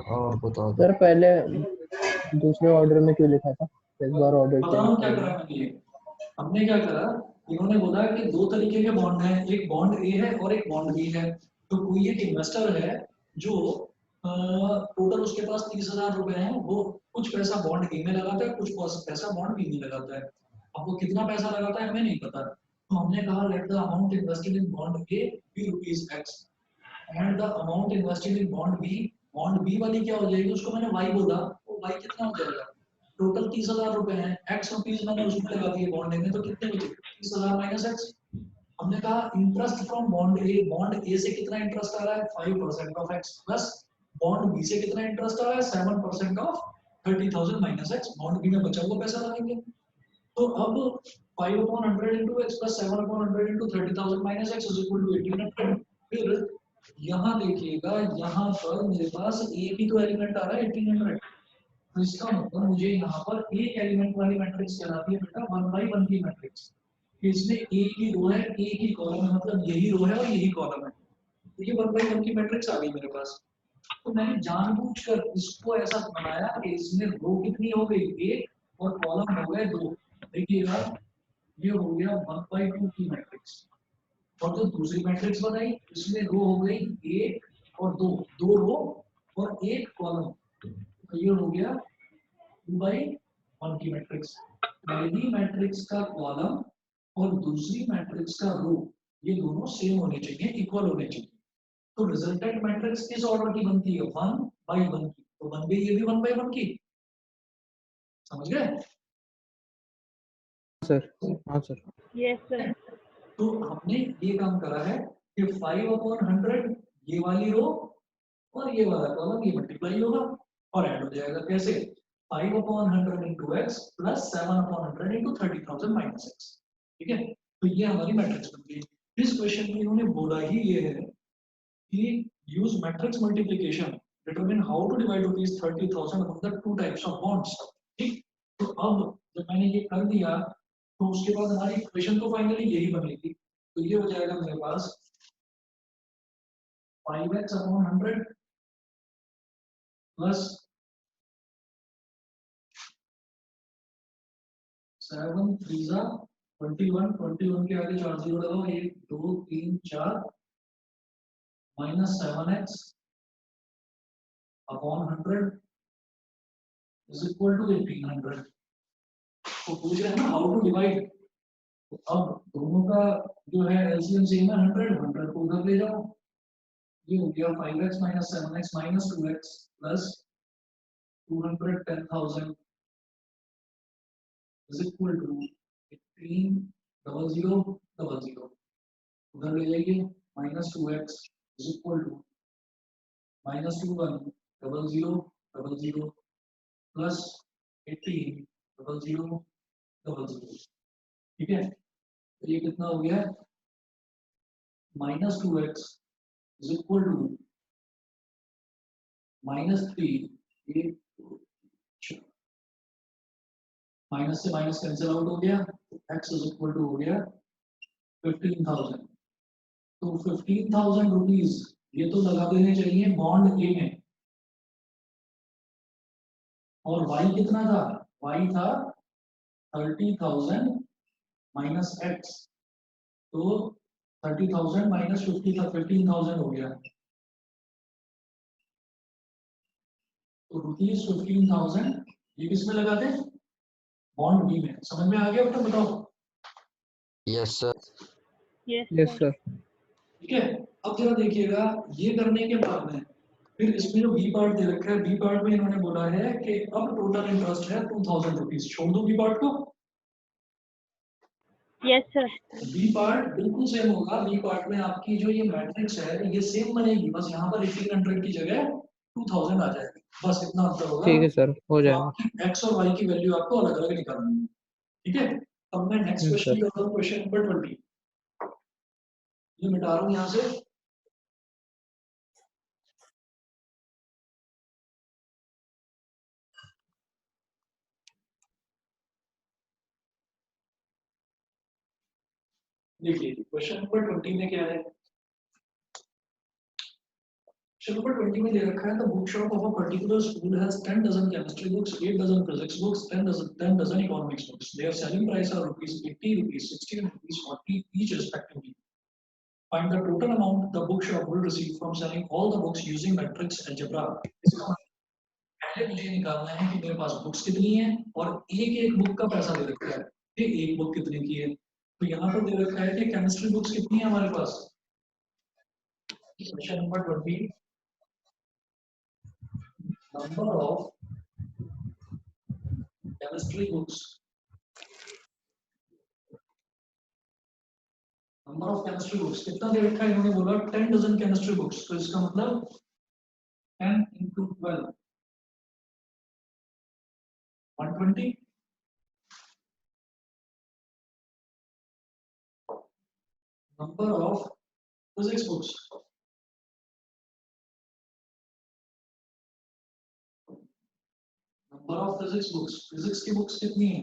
और बता दो। सर पहले दूसरे ऑर्डर में क्यों लिखा था, एक बार ऑर्डर चेंज बताओ क्या कर करा देना। मैंने ये। हमने क्या करा, इन्होंने बोला कि दो तरीके के बॉन्ड हैं, एक बॉन्ड ए है और एक बॉन्ड बी है। तो कोई एक इन्वेस्टर है जो टोटल उसके पास 30,000 रुपए हैं, वो कुछ पैसा बॉन्ड ए में लगाता है, कुछ पैसा बॉन्ड बी में लगाता है। अब वो कितना पैसा लगाता है हमें नहीं पता, तो हमने कहा let the amount invested in bond A B rupees X and the amount invested in bond B. Bond B वाली क्या हो जाएगी, उसको मैंने वाई बोला, वो वाई कितना हो जाएगा, टोटल 30,000 रुपए हैं, एक्स रुपीज मैंने उसमें लगा दिए बॉन्ड में, तो कितने बचे 30,000 माइनस एक्स। हमने कहा इंटरेस्ट फ्रॉम बॉन्ड ए से कितना इंटरेस्ट आ रहा है 5% of X plus bond B से कितना इंटरेस्ट आ रहा है 7% of 30,000 minus X, bond B में बचा हुआ पैसा लगाएंगे। तो अब 5/100 into X plus 7/100 into 30,000 minus X is equal to 1800। फिर यहाँ देखिएगा, यहाँ पर मेरे पास एक ही तो एलिमेंट आ रहा है 1800, तो इसका मतलब मुझे यहाँ पर एक एलिमेंट वाली मैट्रिक्स कहलाती है बेटा 1/1 की मैट्रिक्स। इसमें एक ही रो है, एक ही कॉलम है, मतलब यही रो है और यही कॉलम है, तो ये 1/1 की मैट्रिक्स आ गई मेरे पास। तो मैंने जानबूझकर इसको ऐसा बनाया कि इसमें रो कितनी हो गई एक और कॉलम हो गए दो। देखिएगा ये हो गया 1/2 की मैट्रिक्स। और जो दूसरी मैट्रिक्स बनाई इसमें रो हो गई एक और दो, दो रो और एक कॉलम, तो ये हो गया 2/1 की मैट्रिक्स। पहली मैट्रिक्स का कॉलम और दूसरी मैट्रिक्स का रो ये दोनों सेम होने चाहिए, इक्वल होने चाहिए। तो रिजल्टेंट मैट्रिक्स किस ऑर्डर की बनती है 1/1 की, तो बन गई ये भी 1/1 की। समझ गए? सर हाँ सर। Yes sir. तो हमने ये काम करा है कि 5/100 ये वाली रो और ये वाला कॉलम ये मल्टीप्लाई होगा और ऐड हो जाएगा। कैसे? 5/100 into X plus 7/100 into 30,000 minus x. ठीक है, तो ये हमारी मैट्रिक्स बन गई। इस क्वेश्चन में इन्होंने बोला ही ये है कि use matrix multiplication determine how to divide rupees 30,000 among the two types of bonds. ठीक, तो अब जब मैंने ये कर दिया तो उसके बाद हमारी इक्वेशन तो फाइनली यही बनेगी। तो ये हो जाएगा मेरे पास 5x/100 प्लस 7 3 21, 21 के आगे 4 जीरो लगाओ, 1 2 3 4 minus 7x upon 100 is equal to 1800। तो पूछ रहे हैं ना हाउ टू डिवाइड, तो अब दोनों का जो है एलसीएम सेम है 100 को उधर ले जाओ। ये हो गया 5x minus 7x minus 2x plus 210,000 is equal to 18,000,000 उधर ले जाइए, minus 2x is equal to minus 21,000,000 plus 18,000,000। ठीक है, तो ये कितना हो गया minus 2x is equal to -3, ये माइनस से माइनस कैंसिल आउट हो गया, x इज इक्वल टू हो गया 15,000। तो 15,000 रुपीज ये तो लगा देने चाहिए बॉन्ड ए में, और y कितना था, y था 30,000 माइनस x, तो 30,000 माइनस 50 था 15,000 हो गया, तो रुपीज 15,000 ये किसमें लगा दे बॉन्ड बी में। समझ में आ गया बेटा, बताओ। Yes sir. Yes yes sir. Sir. ठीक है, अब जरा देखिएगा ये करने के बाद में फिर इसमें जो बी पार्ट दे रखा है, बी पार्ट में इन्होंने बोला है कि अब टोटल इंटरेस्ट है 2,000 रुपीज। छोड़ दो बी पार्ट को, यस सर। बी पार्ट बिल्कुल सेम होगा। बी पार्ट में आपकी जो ये मैट्रिक्स है ये सेम बनेगी, बस यहाँ पर 1800 की जगह 2,000 आ जाएगी, बस इतना अंतर होगा। ठीक है सर, हो तो जाएगा। आपकी एक्स और वाई की वैल्यू आपको अलग अलग निकालनी है। ठीक है, अब मैं नेक्स्ट क्वेश्चन सर। करता हूँ, क्वेश्चन नंबर 20। ये मिटा रहा हूँ यहाँ से। देखिए क्वेश्चन नंबर 20 में क्या है, क्वेश्चन नंबर 20 में दे रखा है, the bookshop of a particular school has 10 dozen chemistry books, 8 dozen physics books, 10 dozen economics books. Their selling price are rupees 80, rupees 60, and rupees 40 each respectively. Find the total amount the bookshop will receive from selling all the books using matrix algebra. इसका पहले मुझे निकालना है कि मेरे पास books कितनी है और एक एक बुक का पैसा दे रखा है कि एक बुक कितने की है। तो यहाँ पर दे रखा है कि केमिस्ट्री बुक्स कितनी है हमारे पास। Question number 20, number of chemistry books, number of chemistry books कितना दे रखा है, इन्होंने बोला 10 डजन केमिस्ट्री बुक्स, तो इसका मतलब 10 into 12 120। number of physics books, number of physics books, physics की बुक्स कितनी है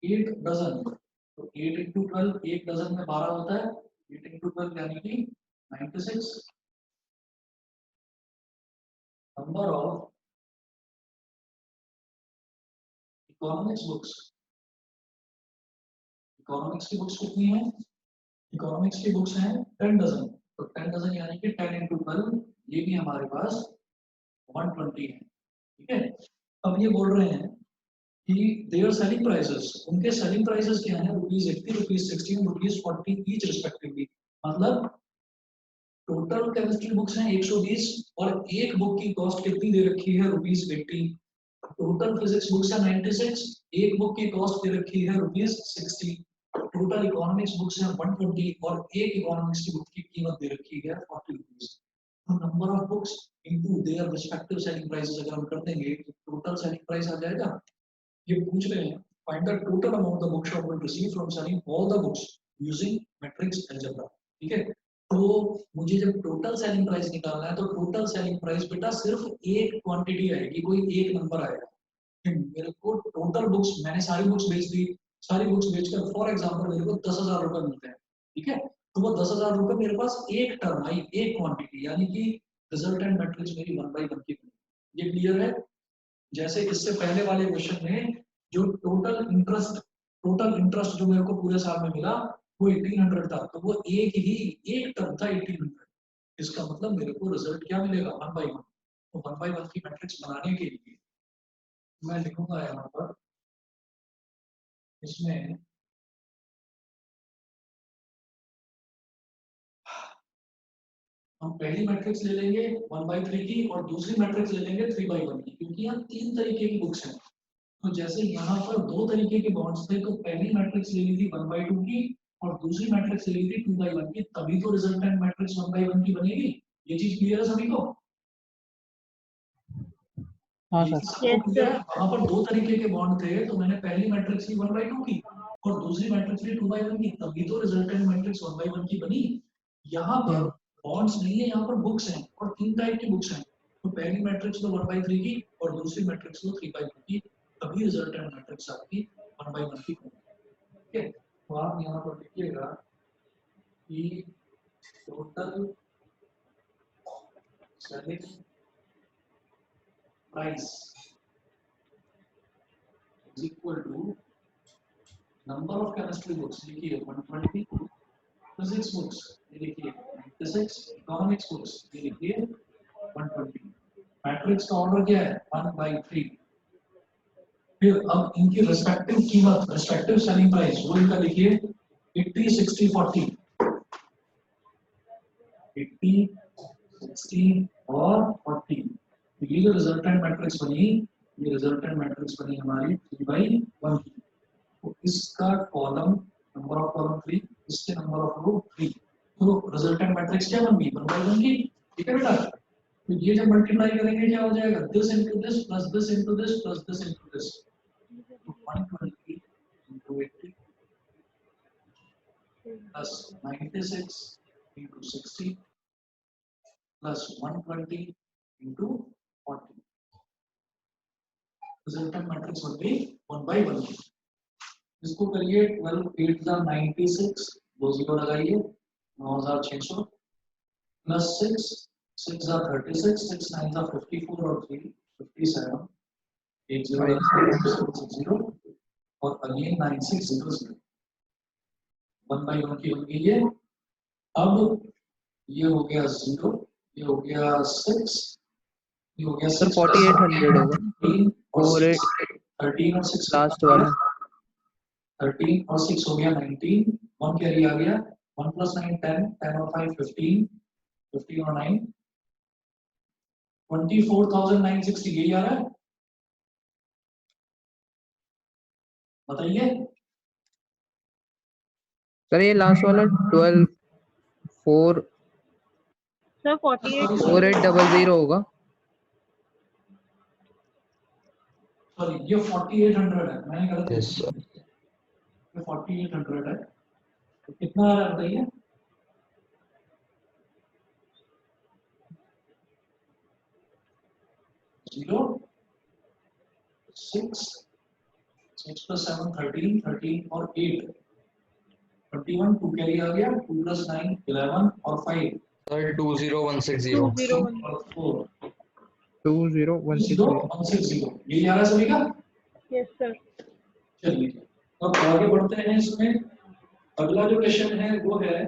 8 डजन, तो 8 into 12 एक डजन में 12 होता है, 8 into 12 यानी कि 96। number of economics books, economics की बुक्स कितनी है, इकोनॉमिक्स की बुक्स हैं 10 डजन, तो 10 डजन यानी कि 10 into 12 ये भी हमारे पास 120 है। ठीक है, अब ये बोल रहे हैं कि देयर सेलिंग प्राइसेस, उनके सेलिंग प्राइसेस क्या है, rupees 80, rupees 60, rupees 40 each respectively. मतलब टोटल केमिस्ट्री बुक्स हैं 120 और एक बुक की कॉस्ट कितनी दे रखी है, रुपीज 80। टोटल फिजिक्स बुक्स है 96, एक बुक की कॉस्ट दे रखी है रुपीज 60। टोटल इकोनॉमिक्स बुक्स है 120 और एक इकोनॉमिक्स की बुक की कीमत दे रखी है 40 रुपीज। तो number of books into their respective selling prices अगर हम कर देंगे तो टोटल सेलिंग प्राइस आ जाएगा। ये पूछ रहे हैं find the total amount the book shop will receive from selling all the books using matrix algebra. ठीक है, तो मुझे जब टोटल सेलिंग प्राइस निकालना है तो टोटल सेलिंग प्राइस बेटा सिर्फ एक क्वांटिटी आएगी, कोई एक नंबर आएगा। मेरे को टोटल बुक्स, मैंने सारी बुक्स बेच दी, सारी बुक्स बेचकर फॉर एग्जांपल मेरे को 10,000 रुपए मिलते हैं। ठीक है, तो वो 10,000 रुपए मेरे पास एक टर्म आई, एक क्वांटिटी, यानी कि रिजल्टेंट मैट्रिक्स मेरी 1 by 1 की बनी। ये क्लियर है। जैसे इससे पहले वाले क्वेश्चन में जो टोटल इंटरेस्ट जो मेरे को पूरे साल में मिला वो 1800 था, तो वो एक टर्म था 1800। इसका मतलब मेरे को रिजल्ट क्या मिलेगा 1 by 1। तो 1 by 1 की मैट्रिक्स बनाने के लिए मैं लिखूंगा यहाँ पर, इसमें हम पहली मैट्रिक्स ले लेंगे 1 by 3 की और दूसरी मैट्रिक्स ले लेंगे 3 by 1 की, क्योंकि यहाँ 3 तरीके की बुक्स हैं। तो जैसे यहाँ पर 2 तरीके के बॉन्ड्स थे, तो पहली मैट्रिक्स ले ली थी 1 by 2 की और दूसरी मैट्रिक्स ले ली थी 2 by 1 की, तभी तो रिजल्टेंट मैट्रिक्स 1 by 1 की बनेगी। ये चीज क्लियर है सभी को? हाँ सर। वहां पर 2 तरीके के बॉन्ड थे, तो मैंने पहली मैट्रिक्स ली 1 by 2 की और दूसरी मैट्रिक्स ली 2 by 1 की, तभी तो रिजल्टेंट मैट्रिक्स 1 by 1 की बनी। यहाँ पर बॉन्ड्स नहीं है, यहाँ पर बुक्स हैं और 3 टाइप की बुक्स हैं। तो पहली मैट्रिक्स लो 1 by 3 की और दूसरी मैट्रिक्स लो 3 by 2 की, तभी रिजल्टेंट मैट्रिक्स आपकी 1 by 1 की बनेगी। ठीक है, तो आप यहाँ पर लिखिएगा कि total selling price is equal to number of chemistry books, लिखिए 120, physics books ये लिखिए 96, economics books ये लिखिए 120। मैट्रिक्स का ऑर्डर क्या है 1 by 3। फिर अब इनकी रिस्पेक्टिव कीमत, रिस्पेक्टिव सेलिंग प्राइस वो इनका लिखिए 80, 60, 40, 80, 60 और 40। ये जो रिजल्टेंट मैट्रिक्स बनी, ये रिजल्टेंट मैट्रिक्स बनी हमारी 3 by 1 की। तो इसका कॉलम नंबर ऑफ कॉलम 3, इसके नंबर ऑफ रो 3, तो रिजल्टेंट मैट्रिक्स क्या बन गई 1 by 1 की। ठीक है बेटा, तो ये जब मल्टीप्लाई करेंगे क्या हो जाएगा, this into this plus this into this plus this into this, तो 120 into 80 plus 96 into 60 plus 120 into 40। Resultant matrix बन गई 1 by 1 की। इसको करिए 12 8 96, 2 जीरो लगाइए 9600 प्लस 6 6 are 36, 6 9 are 54 और 3 57, 8 0 0 और अगेन 9600 1 by 1 की हो गई है। अब ये हो गया 0, ये हो गया 6, ये हो गया 6 4800 होगा 13 और 6 48 13 और 6 लास्ट वाला 13 और 6 हो गया 19, 1 कैरी आ गया, 1 plus 9 10, 10 और 5 15, 15 और 9 24,960 यही आ रहा है, बताइए। सर ये लास्ट वाला 12 4 सर 4800 4800 होगा। सॉरी ये 4800 है, मैंने गलत Yes, लिख sir. दिया। ये 4800 है, तो कितना आ रहा है बताइए। जीरो 6 6 plus 7 13 13 और 8 21 2 कैरी आ गया, 2 plus 9 11 और 5 Sir, 20160. 201 और 4 20160 160 यही आ रहा है सभी का। Yes sir. चलिए अब आगे बढ़ते हैं इसमें। अगला जो क्वेश्चन है वो है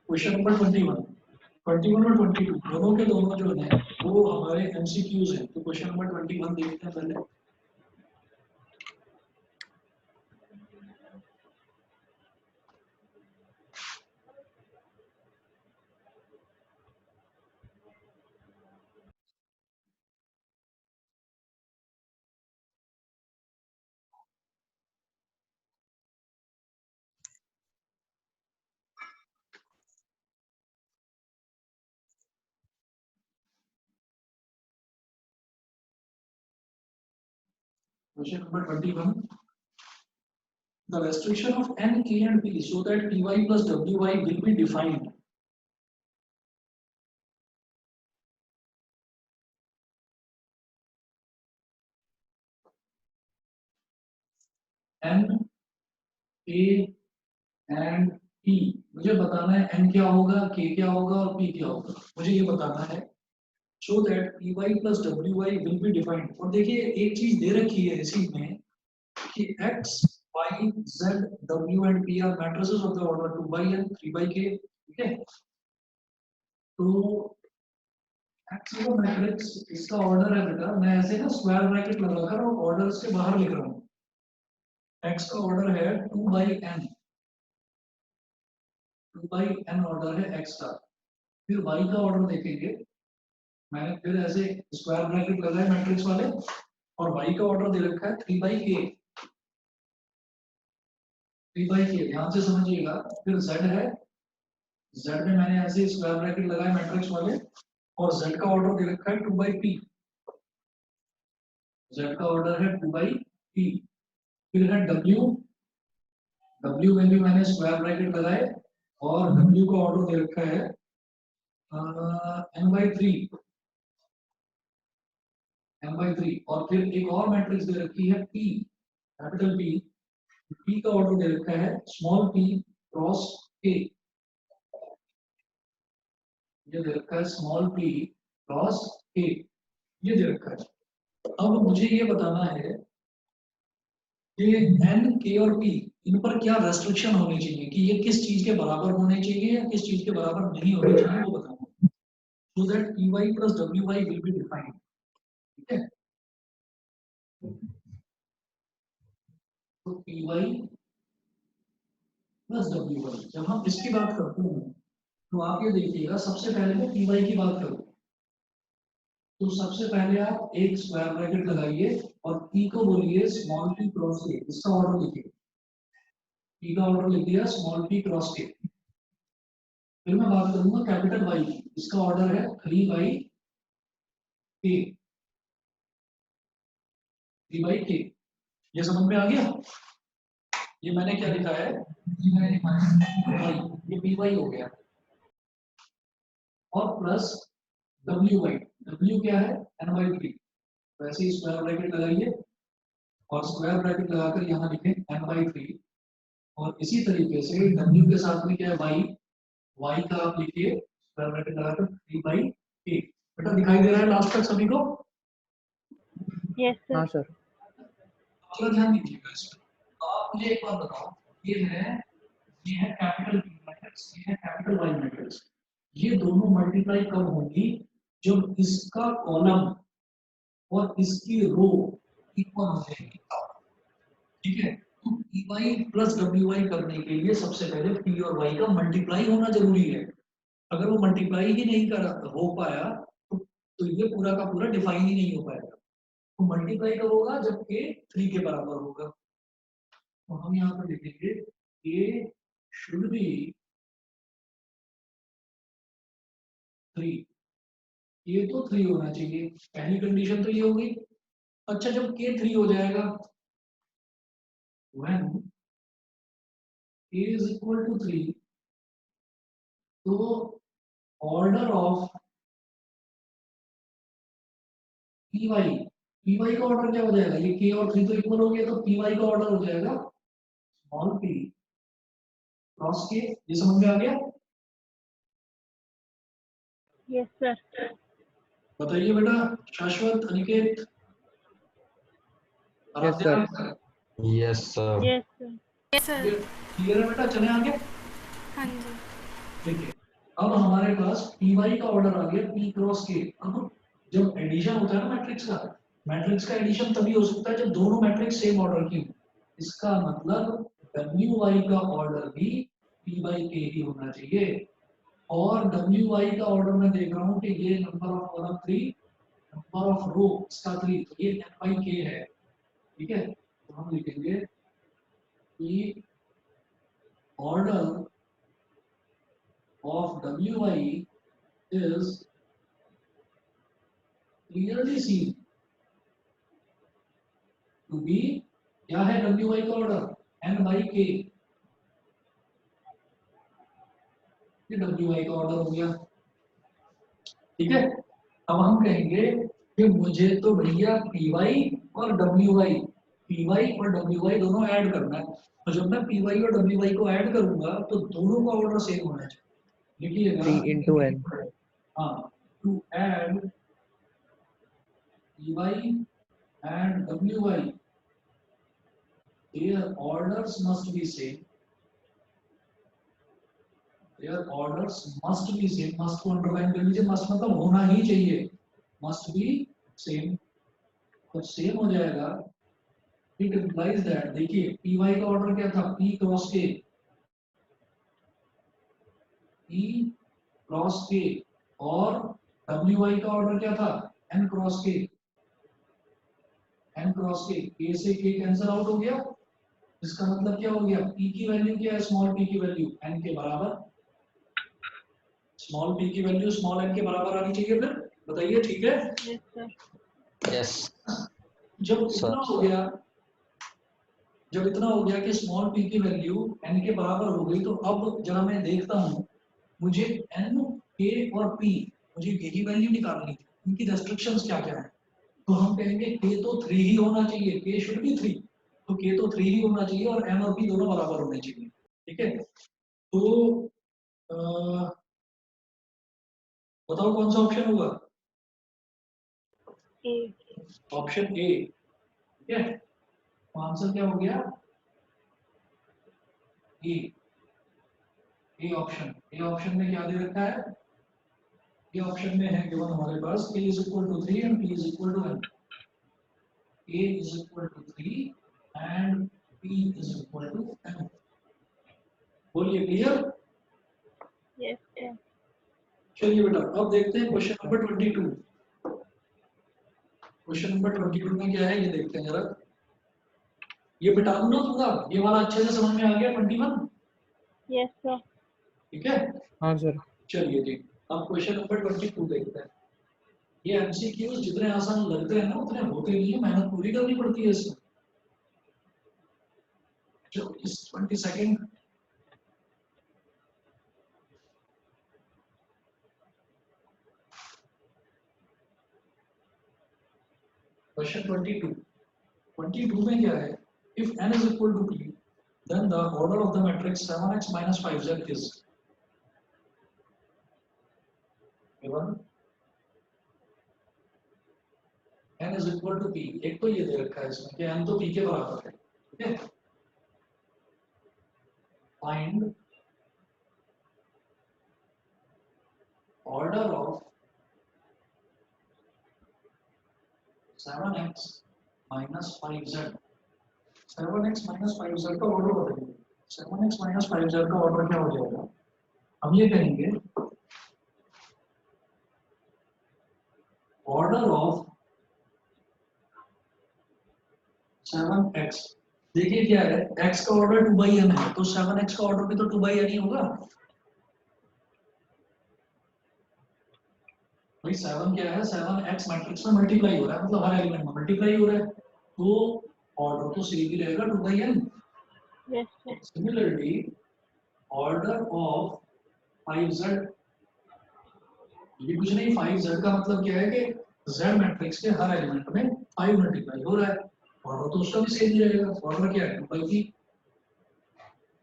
क्वेश्चन नंबर 21 और 22 दोनों के दोनों जो है वो हमारे एमसीक्यूज हैं। तो क्वेश्चन नंबर 21 देखते हैं पहले। Question number 21. The restriction of n, k and p so that py plus wy will be defined. n, k and p मुझे बताना है n क्या होगा, k क्या होगा और p क्या होगा, मुझे ये बताना है। So that py plus wy will be defined. और देखिए एक चीज दे रखी है इसी में कि x, y, z, w and p are matrices of the order 2 by n, 3 by k. ठीक है, तो x का मैट्रिक्स इसका ऑर्डर है बेटा, मैं ऐसे ना स्क्वायर ब्रैकेट लगाकर और ऑर्डर से बाहर लिख रहा हूँ। x का ऑर्डर है 2 by n, 2 by n order है x का। फिर y का ऑर्डर देखेंगे, मैंने फिर ऐसे स्क्वायर ब्रैकेट लगाए मैट्रिक्स वाले और y का ऑर्डर दे रखा है 3 by k, 3 by k ध्यान से समझिएगा। फिर z है, z में मैंने ऐसे स्क्वायर ब्रैकेट लगाए मैट्रिक्स वाले और z का ऑर्डर दे रखा है 2 by p, z का ऑर्डर है 2 by p। फिर है w, w में भी मैंने स्क्वायर ब्रैकेट लगाए और w का ऑर्डर दे रखा है n by 3, m by 3। और फिर एक और मैट्रिक्स दे रखी है p, कैपिटल P, p का ऑर्डर दे रखा है स्मॉल p क्रॉस k, ये दे रखा है स्मॉल p क्रॉस k, ये दे रखा है। अब मुझे ये बताना है कि n, k और p इन पर क्या रेस्ट्रिक्शन होनी चाहिए, कि ये किस चीज के बराबर होने चाहिए या किस चीज के बराबर नहीं होने चाहिए, वो बताना है। So that py plus wy will be defined. ठीक है, तो py प्लस wy जब हम इसकी बात करते हैं तो आप ये देखिएगा, सबसे पहले मैं py की बात करूं तो सबसे पहले आप एक स्क्वायर ब्रैकेट लगाइए और p को बोलिए स्मॉल p क्रॉस k, इसका ऑर्डर लिखिए, p का ऑर्डर लिख दिया स्मॉल p क्रॉस k। फिर मैं बात करूंगा कैपिटल Y की, इसका ऑर्डर है 3 by k, 3 by k। ये समझ में आ गया? ये मैंने क्या लिखा है, ये मैंने लिखा है y, ये py हो गया और प्लस wy, w क्या है n by 3, वैसे ही स्क्वायर ब्रैकेट लगाइए और स्क्वायर ब्रैकेट लगाकर यहाँ लिखें n by 3 और इसी तरीके से w के साथ में क्या है y, y का आप लिखिए स्क्वायर ब्रैकेट लगाकर 3/a। बेटा दिखाई दे रहा है लास्ट तक सभी को? Yes, sir. हाँ सर। थोड़ा ध्यान दीजिएगा इसमें। तो आप मुझे एक बात बताओ, ये है कैपिटल P मैट्रिक्स, ये है कैपिटल Y मैट्रिक्स। ये दोनों मल्टीप्लाई कब होंगी? जब इसका कॉलम और इसकी रो इक्वल हो जाएगी, ठीक है? तो py प्लस wy करने के लिए सबसे पहले p और y का मल्टीप्लाई होना जरूरी है। अगर वो मल्टीप्लाई ही नहीं हो पाया तो ये पूरा का पूरा डिफाइन ही नहीं हो पाएगा। तो मल्टीप्लाई कब होगा? जब k 3 के बराबर होगा। तो हम यहाँ पर लिखेंगे a शुड बी 3, ये तो 3 होना चाहिए, पहली कंडीशन तो ये होगी। अच्छा, जब k 3 हो जाएगा, when a is equal to 3, तो ऑर्डर ऑफ py का ऑर्डर क्या हो जाएगा? ये k और 3 तो इक्वल हो गया, तो py का ऑर्डर हो जाएगा स्मॉल p क्रॉस k। ये समझ में आ गया? Yes, sir. बताइए बेटा, शाश्वत, Aniket, Yes, sir. Yes, sir. Yes, sir. Yes sir. Clear है बेटा? चले आगे। हाँ जी। ठीक है, अब हमारे पास py का ऑर्डर आ गया p क्रॉस k। अब जब एडिशन होता है ना मैट्रिक्स का एडिशन तभी हो सकता है जब दोनों मैट्रिक्स सेम ऑर्डर की हो। इसका मतलब wy का ऑर्डर भी p/k ही होना चाहिए। और wy का ऑर्डर मैं देख रहा हूँ कि ये number of column 3, number of row इसका 3, तो ये n/k है, ठीक है? तो हम लिखेंगे कि order of wy is clearly seen to be, क्या है wy का ऑर्डर? n/k। ये wy का ऑर्डर हो गया, ठीक है? अब हम कहेंगे कि मुझे तो भैया py और wy दोनों ऐड करना है। तो जब मैं py और wy को ऐड करूंगा तो दोनों का ऑर्डर सेम होना चाहिए। लिखिएगा 3 into n. हाँ, to add py and wy, their orders must be same. Their orders must be same. Must को underline कर लीजिए, must मतलब होना ही चाहिए, must be same। तो सेम हो जाएगा, it implies that, देखिए py का ऑर्डर क्या था? p cross k, p cross k, और wy का ऑर्डर क्या था? n क्रॉस k, k से k कैंसिल आउट हो गया। इसका मतलब क्या हो गया? p की वैल्यू क्या है? स्मॉल p की वैल्यू n के बराबर। स्मॉल p की वैल्यू स्मॉल n के बराबर आनी चाहिए। फिर बताइए, ठीक है? Yes, sir. Yes. जब इतना हो गया कि स्मॉल p की वैल्यू n के बराबर हो गई, तो अब जरा मैं देखता हूँ, मुझे n, k और p, मुझे यही वैल्यू निकालनी थी, इनकी रेस्ट्रिक्शंस क्या क्या है। तो हम कहेंगे k तो 3 ही होना चाहिए, k शुड बी 3, तो k तो 3 ही होना चाहिए और n और p दोनों बराबर होने चाहिए, ठीक है? तो बताओ कौन सा ऑप्शन होगा? A. ऑप्शन ए, ठीक है? आंसर क्या हो गया? ए ऑप्शन में क्या दे रखा है? ये ऑप्शन में है गिवन हमारे पास a is equal to 3 and p is equal to n। a is equal to 3 and p is equal to n। बोलिए, क्लियर? Yes, sir. चलिए बेटा, अब देखते हैं क्वेश्चन नंबर 22। क्वेश्चन नंबर 22 में क्या है ये देखते हैं जरा। ये बिठा दूं ना पूरा, ये वाला अच्छे से समझ में आ गया 21? Yes, sir. ठीक है? हाँ सर। चलिए जी, अब क्वेश्चन नंबर 22 देखते हैं। ये एमसीक्यूज जितने आसान लगते हैं ना उतने होते नहीं है, मेहनत पूरी करनी पड़ती है इसमें। चलो इस 22nd क्वेश्चन 22 में क्या है? If n is equal to p, then the order of the matrix 7x minus 5z is। Given n is equal to p। एक तो ये दे रखा है इसमें कि n तो p के बराबर है, ठीक है। Find order of 7x minus 5z। 7x minus 5z का ऑर्डर बताइए। 7x minus 5z का ऑर्डर क्या हो जाएगा? हम ये कहेंगे ऑर्डर ऑफ 7x। देखिए क्या है, x का ऑर्डर 2/n है, तो 7x का ऑर्डर भी तो 2/n ही होगा भाई। 7 क्या है, 7x मैट्रिक्स में मल्टीप्लाई हो रहा है, मतलब हर एलिमेंट में मल्टीप्लाई हो रहा है, तो ऑर्डर तो सेम ही रहेगा 2/n। Yes, sir. Similarly order of 5z, ये कुछ नहीं, 5z का मतलब क्या है कि z मैट्रिक्स के हर एलिमेंट में 5 मल्टीप्लाई हो रहा है, ऑर्डर तो उसका भी सेम ही रहेगा। ऑर्डर क्या है, 2/p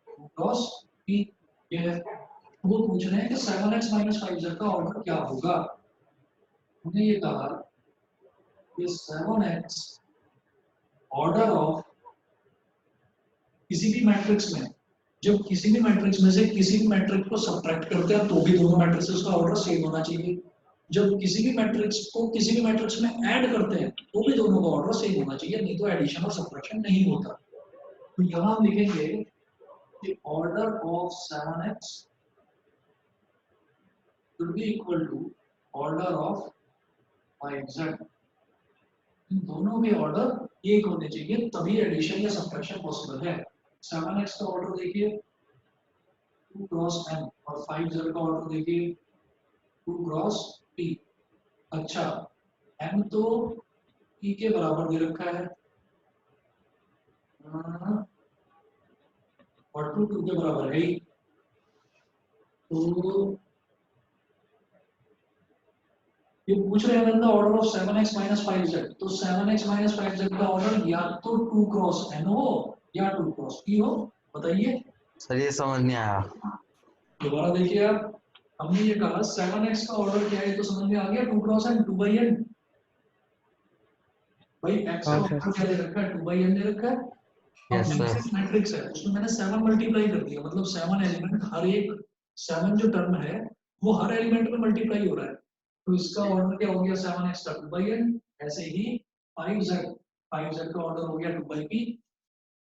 क्रॉस p। ये है, वो पूछ रहे हैं कि 7x minus 5z का ऑर्डर क्या होगा। हमने ये कहा कि 7x ऑर्डर ऑफ किसी भी मैट्रिक्स में, जब किसी भी मैट्रिक्स में से किसी भी मैट्रिक्स को सब्ट्रैक्ट करते हैं तो भी दोनों मैट्रिक्स का ऑर्डर सेम होना चाहिए। जब किसी भी मैट्रिक्स को किसी भी मैट्रिक्स में ऐड करते हैं तो भी दोनों का ऑर्डर सेम होना चाहिए, नहीं तो एडिशन और सब्ट्रैक्शन नहीं होता। तो यहाँ हम लिखेंगे कि order of 7x should be equal to order of 5z। इन दोनों के ऑर्डर एक होने चाहिए, तभी एडिशन या सब्ट्रैक्शन पॉसिबल है। 7x का ऑर्डर देखिए 2 क्रॉस n और 5z का ऑर्डर देखिए 2 क्रॉस p। अच्छा, n तो p के बराबर दे रखा है और 2 के बराबर है ही, तो ये पूछ रहे हैं order of 7x minus 5z, तो 7x minus 5z का ऑर्डर या तो 2 क्रॉस n हो या 2 क्रॉस p हो। बताइए सर ये समझ नहीं आया। दोबारा देखिए आप, हमने ये कहा 7x का ऑर्डर क्या है, तो समझ में आ गया 2 क्रॉस n 2/n। भाई x का ऑर्डर क्या दे रखा है, 2/n दे रखा है। Yes, sir. मैट्रिक्स है, उसमें मैंने 7 मल्टीप्लाई कर दिया, मतलब 7 एलिमेंट, हर एक 7 जो टर्म है वो हर एलिमेंट में मल्टीप्लाई हो रहा है, तो इसका ऑर्डर क्या हो गया 7x का 2/n। ऐसे ही 5z का ऑर्डर हो गया 2/p।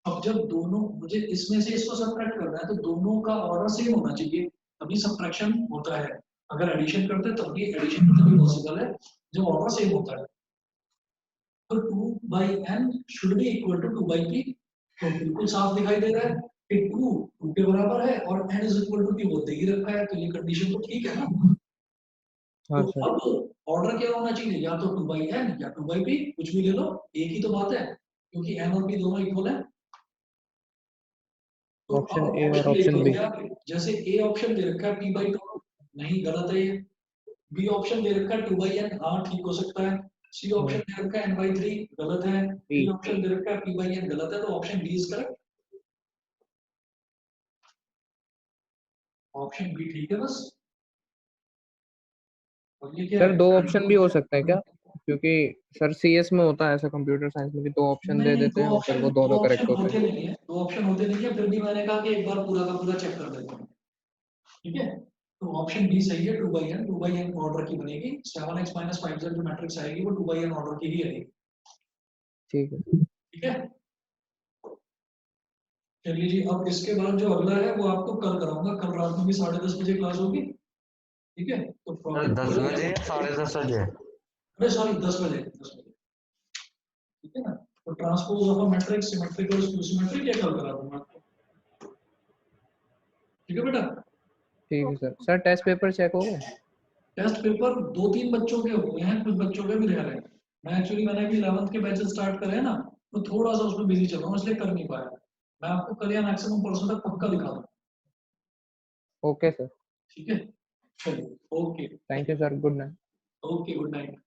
अब जब दोनों, मुझे इसमें से इसको सब्ट्रैक्ट करना है तो दोनों का ऑर्डर सेम होना चाहिए, तभी सब्ट्रैक्शन होता है। अगर एडिशन करते हैं तभी एडिशन तभी पॉसिबल है जब ऑर्डर सेम होता है। तो 2/n should be equal to 2/p। तो बिल्कुल साफ दिखाई दे रहा है कि 2 के बराबर है और n is equal to p वो दे ही रखा है, तो ये कंडीशन तो ठीक है ना। तो अब ऑर्डर क्या होना चाहिए, या तो 2/n या 2/p, कुछ भी ले लो, एक ही तो बात है, क्योंकि n और p दोनों इक्वल है। तो ऑप्शन ए और ऑप्शन बी, जैसे ए ऑप्शन दे रखा है p/2, नहीं गलत है ये। बी ऑप्शन दे रखा है 2/n, हाँ ठीक हो सकता है। सी ऑप्शन दे रखा है n/3, गलत है। डी ऑप्शन दे रखा है p/n, गलत है। तो option B is correct, option B ठीक है बस। और ये क्या सर है, दो ऑप्शन भी हो सकते हैं क्या? क्योंकि सर सीएस में होता है ऐसा, कंप्यूटर साइंस में भी दो ऑप्शन दे देते हैं और फिर वो दोनों करेक्ट होते हैं। नहीं है, दो ऑप्शन होते नहीं है, फिर भी मैंने कहा कि एक बार पूरा का पूरा चेक कर लेते हैं, ठीक है। तो ऑप्शन बी सही है, 2/n ऑर्डर की बनेगी। 7x minus 5z जो मैट्रिक्स आएगी वो 2/n ऑर्डर की ही आएगी, ठीक है। ठीक है। चलिए जी, अब इसके बाद जो अगला है वो आपको कल कराऊंगा, कल रात में भी 10:30 बजे क्लास होगी, ठीक है। तो सर 10 बजे या 10:30 बजे? अरे सॉरी 10 बजे, ठीक है ना। तो transpose of a matrix, symmetric और सिमेट्रिक ये कल करा दूंगा आपको, ठीक है बेटा। ठीक है sir. Sir test paper check हो गए? टेस्ट पेपर 2-3 बच्चों के हुए हैं, कुछ बच्चों के भी रह रहे हैं। मैंने भी 11th के बैचेस स्टार्ट करे हैं ना, तो थोड़ा सा उसमें बिजी चल रहा हूँ, इसलिए कर नहीं पाया। मैं आपको कल या मैक्सिमम परसों तक पक्का दिखा दूँ, ओके सर, ठीक है। चलिए, okay, thank you sir, good night. Okay, good night.